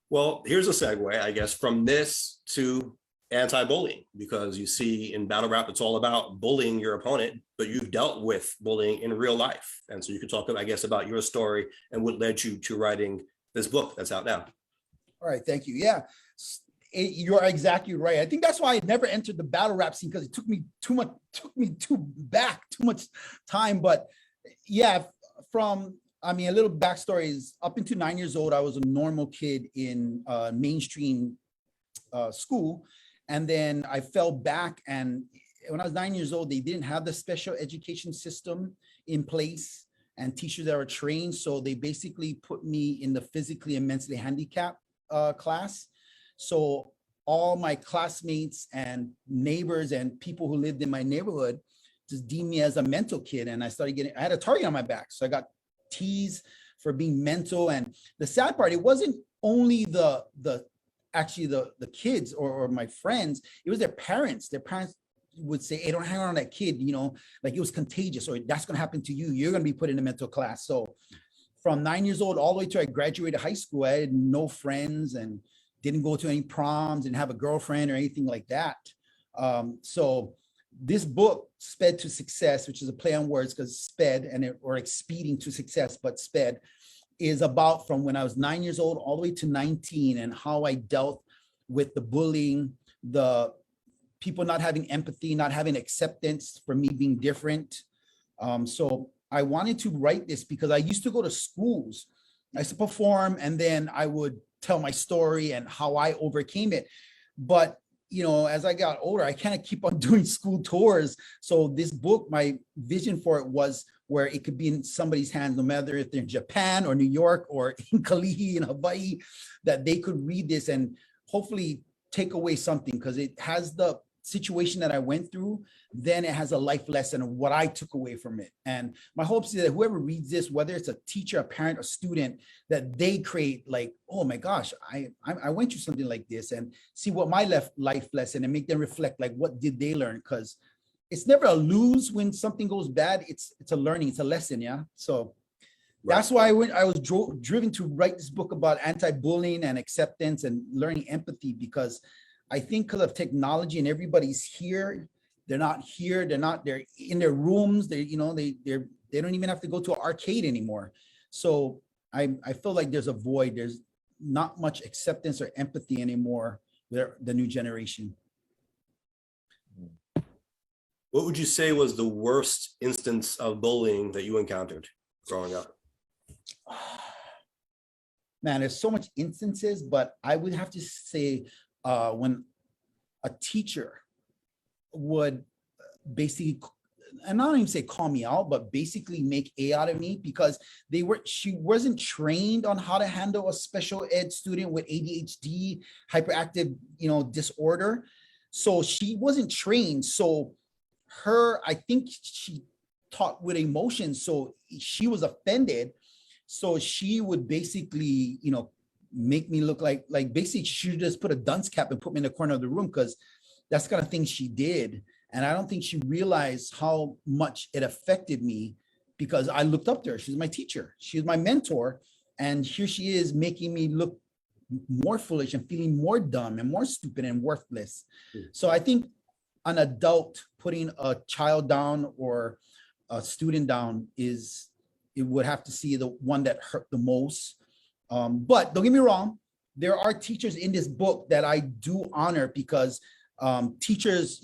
Well, here's a segue, I guess, from this to anti-bullying, because you see in battle rap, it's all about bullying your opponent, but you've dealt with bullying in real life. And so you could talk, I guess, about your story and what led you to writing this book that's out now. All right, thank you. Yeah, you're exactly right. I think that's why I never entered the battle rap scene, because it took me too much time. But yeah, a little backstory is up into 9 years old, I was a normal kid in mainstream school. And then I fell back, and when I was 9 years old, they didn't have the special education system in place and teachers that were trained. So they basically put me in the physically and mentally handicapped class. So all my classmates and neighbors and people who lived in my neighborhood just deemed me as a mental kid. And I had a target on my back. So I got teased for being mental. And the sad part, it wasn't only the kids or my friends, it was their parents. Their parents would say, hey, don't hang around that kid, like it was contagious, or that's going to happen to you. You're going to be put in a mental class. So from 9 years old all the way to I graduated high school, I had no friends and didn't go to any proms, didn't have a girlfriend or anything like that. So this book, SPED to Success, which is a play on words because SPED or like speeding to success, but SPED, is about from when I was 9 years old all the way to 19 and how I dealt with the bullying, the people not having empathy, not having acceptance for me being different. So I wanted to write this because I used to go to schools. I used to perform, and then I would tell my story and how I overcame it. But as I got older, I kind of keep on doing school tours. So this book, my vision for it was where it could be in somebody's hands, no matter if they're in Japan or New York or in Kalihi in Hawaii, that they could read this and hopefully take away something, because it has the situation that I went through, then it has a life lesson of what I took away from it. And my hope is that whoever reads this, whether it's a teacher, a parent, a student, that they create like, oh my gosh, I went through something like this, and see what my life lesson, and make them reflect like, what did they learn? Because it's never a lose when something goes bad. It's a learning, it's a lesson. Yeah. So that's why I was driven to write this book about anti-bullying and acceptance and learning empathy, because I think because of technology and everybody's here, they're not here, they're in their rooms, they don't even have to go to an arcade anymore. So I feel like there's a void, there's not much acceptance or empathy anymore with the new generation. What would you say was the worst instance of bullying that you encountered growing up? Man, there's so much instances, but I would have to say when a teacher would basically, and I don't even say call me out, but basically make A out of me, because she wasn't trained on how to handle a special ed student with ADHD, hyperactive, disorder. So she wasn't trained. So I think she taught with emotions. So she was offended. So she would basically, make me look like basically she just put a dunce cap and put me in the corner of the room, because that's the kind of thing she did. And I don't think she realized how much it affected me, because I looked up to her. She's my teacher. She was my mentor. And here she is making me look more foolish and feeling more dumb and more stupid and worthless. So I think an adult putting a child down or a student down it would have to see the one that hurt the most. But don't get me wrong, there are teachers in this book that I do honor, because teachers,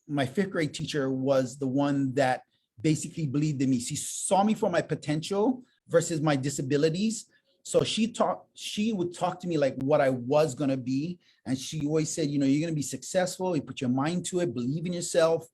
my fifth grade teacher was the one that basically believed in me. She saw me for my potential versus my disabilities. So she would talk to me like what I was going to be. And she always said, you're going to be successful. You put your mind to it, believe in yourself.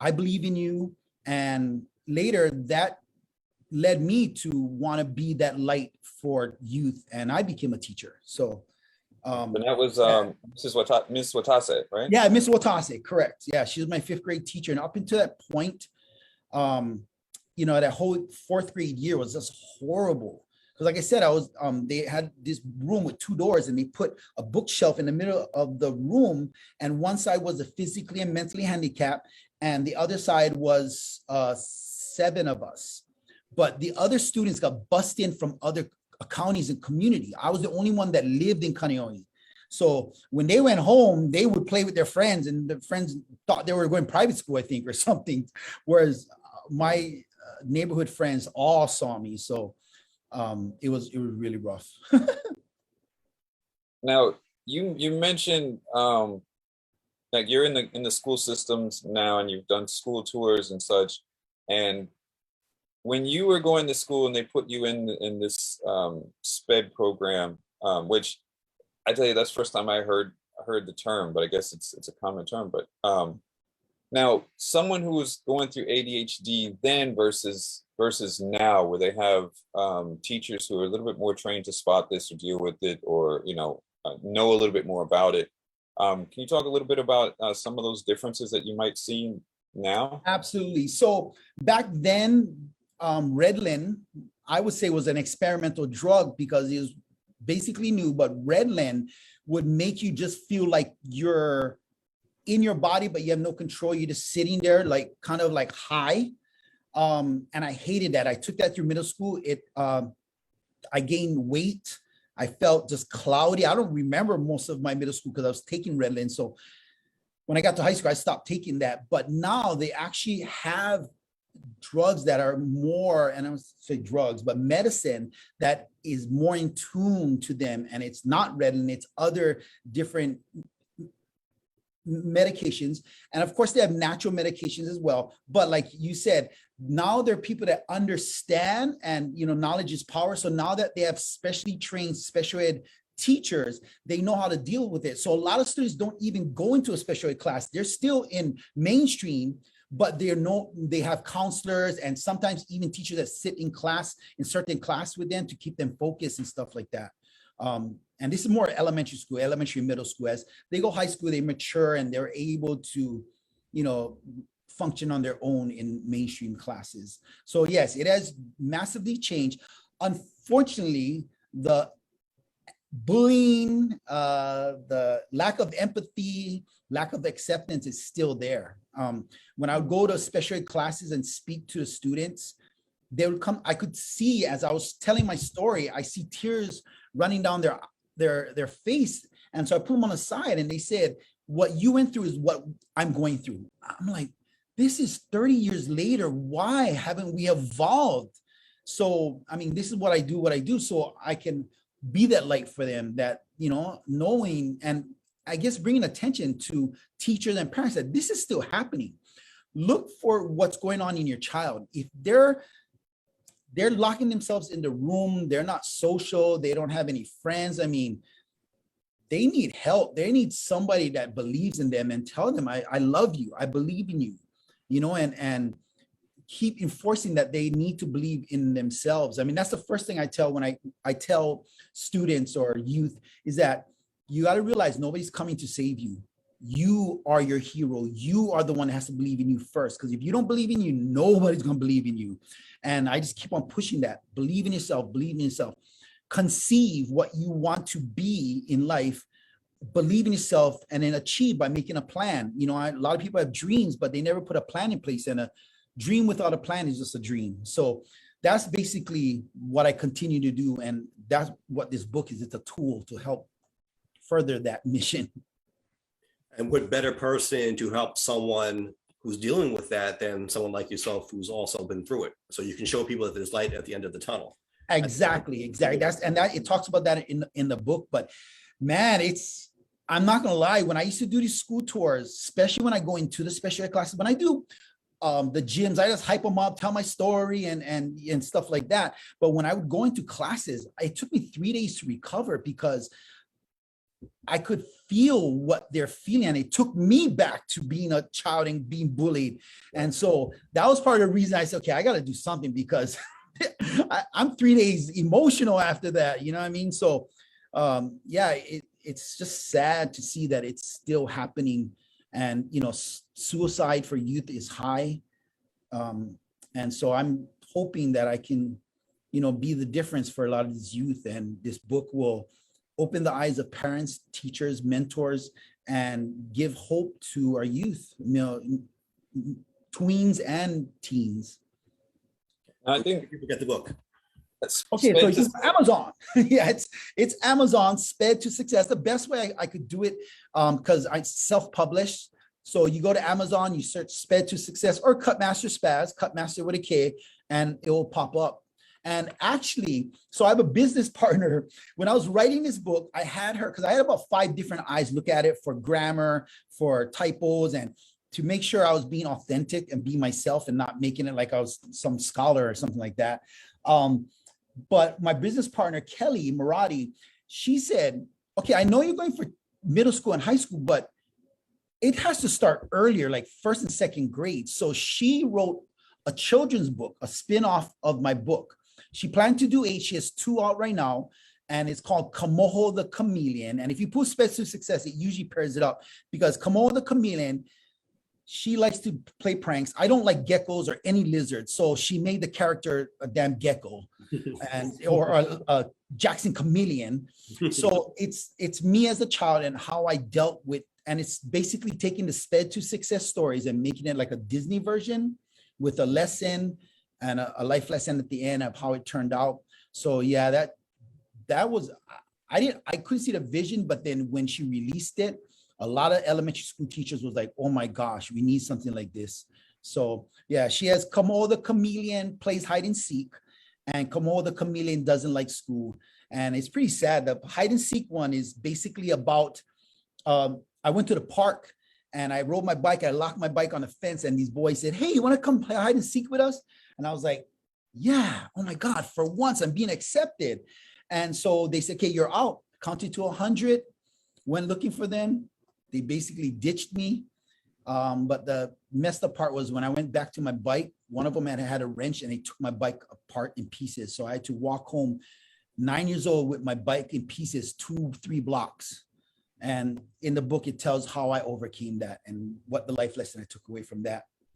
I believe in you. And later that led me to want to be that light for youth. And I became a teacher. So and that was Miss Watase, right? Yeah, Miss Watase, correct. Yeah, she was my fifth grade teacher. And up until that point, that whole fourth grade year was just horrible. Because like I said, they had this room with two doors, and they put a bookshelf in the middle of the room. And one side was the physically and mentally handicapped, and the other side was 7 of us. But the other students got bussed in from other counties and community. I was the only one that lived in Kaneohe. So when they went home, they would play with their friends, and the friends thought they were going private school, I think, or something. Whereas my neighborhood friends all saw me. So it was really rough. Now, you mentioned like you're in the school systems now, and you've done school tours and such. And when you were going to school and they put you in this SPED program, which I tell you, that's the first time I heard the term, but I guess it's a common term. But now, someone who was going through ADHD then versus now, where they have teachers who are a little bit more trained to spot this or deal with it, or know a little bit more about it. Can you talk a little bit about some of those differences that you might see now? Absolutely. So back then, Ritalin, I would say, was an experimental drug because it was basically new, but Ritalin would make you just feel like you're in your body, but you have no control. You're just sitting there, like kind of like high. And I hated that. I took that through middle school. I gained weight. I felt just cloudy. I don't remember most of my middle school because I was taking Ritalin. So when I got to high school, I stopped taking that. But now they actually have drugs that are more, and I don't say drugs, but medicine that is more in tune to them. And it's not Ritalin, it's other different medications. And of course, they have natural medications as well. But like you said, now there are people that understand, and knowledge is power. So now that they have specially trained special ed teachers, they know how to deal with it. So a lot of students don't even go into a special ed class. They're still in mainstream, but they have counselors and sometimes even teachers that sit in certain class with them to keep them focused and stuff like that. And this is more elementary, middle school. As they go high school, they mature and they're able to, function on their own in mainstream classes. So yes, it has massively changed. Unfortunately, the bullying, the lack of empathy, lack of acceptance is still there. When I would go to special ed classes and speak to the students, they would come, I could see, as I was telling my story, I see tears running down their face. And so I put them on the side and they said, what you went through is what I'm going through. I'm like, this is 30 years later. Why haven't we evolved? So, I mean, this is what I do so I can be that light for them, that, knowing, and I guess bringing attention to teachers and parents that this is still happening. Look for what's going on in your child. If they're locking themselves in the room, they're not social, they don't have any friends, I mean, they need help. They need somebody that believes in them and tell them, I love you, I believe in you, and keep enforcing that they need to believe in themselves. I mean, that's the first thing I tell when I tell students or youth, is that you got to realize nobody's coming to save you. You are your hero. You are the one that has to believe in you first. Because if you don't believe in you, nobody's going to believe in you. And I just keep on pushing that. Believe in yourself. Believe in yourself. Conceive what you want to be in life. Believe in yourself, and then achieve by making a plan. A lot of people have dreams, but they never put a plan in place. And a dream without a plan is just a dream. So that's basically what I continue to do. And that's what this book is. It's a tool to help further that mission. And what better person to help someone who's dealing with that than someone like yourself who's also been through it. So you can show people that there's light at the end of the tunnel. Exactly. It talks about that in the book. But man, I'm not gonna lie, when I used to do these school tours, especially when I go into the special ed classes, when I do the gyms, I just hype them up, tell my story and stuff like that. But when I would go into classes, it took me 3 days to recover because I could feel what they're feeling. And it took me back to being a child and being bullied. And so that was part of the reason I said, okay, I got to do something, because I'm 3 days emotional after that. You know what I mean? So it's just sad to see that it's still happening. And, suicide for youth is high. And so I'm hoping that I can, be the difference for a lot of these youth. And this book will open the eyes of parents, teachers, mentors, and give hope to our youth, tweens and teens. I think people get the book. Okay, so SPED it's Amazon. Yeah, it's Amazon SPED to Success. The best way I could do it, because I self-published. So you go to Amazon, you search SPED to Success or Kutmaster Spaz, Kutmaster with a K, and it will pop up. And actually, so I have a business partner. When I was writing this book, I had her, because I had about 5 different eyes look at it for grammar, for typos, and to make sure I was being authentic and be myself and not making it like I was some scholar or something like that. But my business partner, Kelly Marathi, she said, okay, I know you're going for middle school and high school, but it has to start earlier, like 1st and 2nd grade. So she wrote a children's book, a spin-off of my book. She planned to do 8. She has 2 out right now, and it's called Kamoho the Chameleon. And if you put SPED to Success, it usually pairs it up, because Kamoho the Chameleon, she likes to play pranks. I don't like geckos or any lizards. So she made the character a damn gecko and or a Jackson chameleon. So it's me as a child and how I dealt with, and it's basically taking the SPED to Success stories and making it like a Disney version with a lesson and a life lesson at the end of how it turned out. So yeah, that was, I couldn't see the vision, but then when she released it, a lot of elementary school teachers was like, oh my gosh, we need something like this. So yeah, she has Kamo the Chameleon plays hide and seek, and Kamo the Chameleon doesn't like school. And it's pretty sad. The hide and seek one is basically about, I went to the park and I rode my bike. I locked my bike on the fence, and these boys said, hey, you want to come play hide and seek with us? And I was like, yeah, oh my God, for once I'm being accepted. And so they said, okay, you're out. Counted to 100, went looking for them. They basically ditched me. But the messed up part was when I went back to my bike, one of them had a wrench and they took my bike apart in pieces. So I had to walk home 9 years old with my bike in pieces, 2-3 blocks. And in the book, it tells how I overcame that and what the life lesson I took away from that.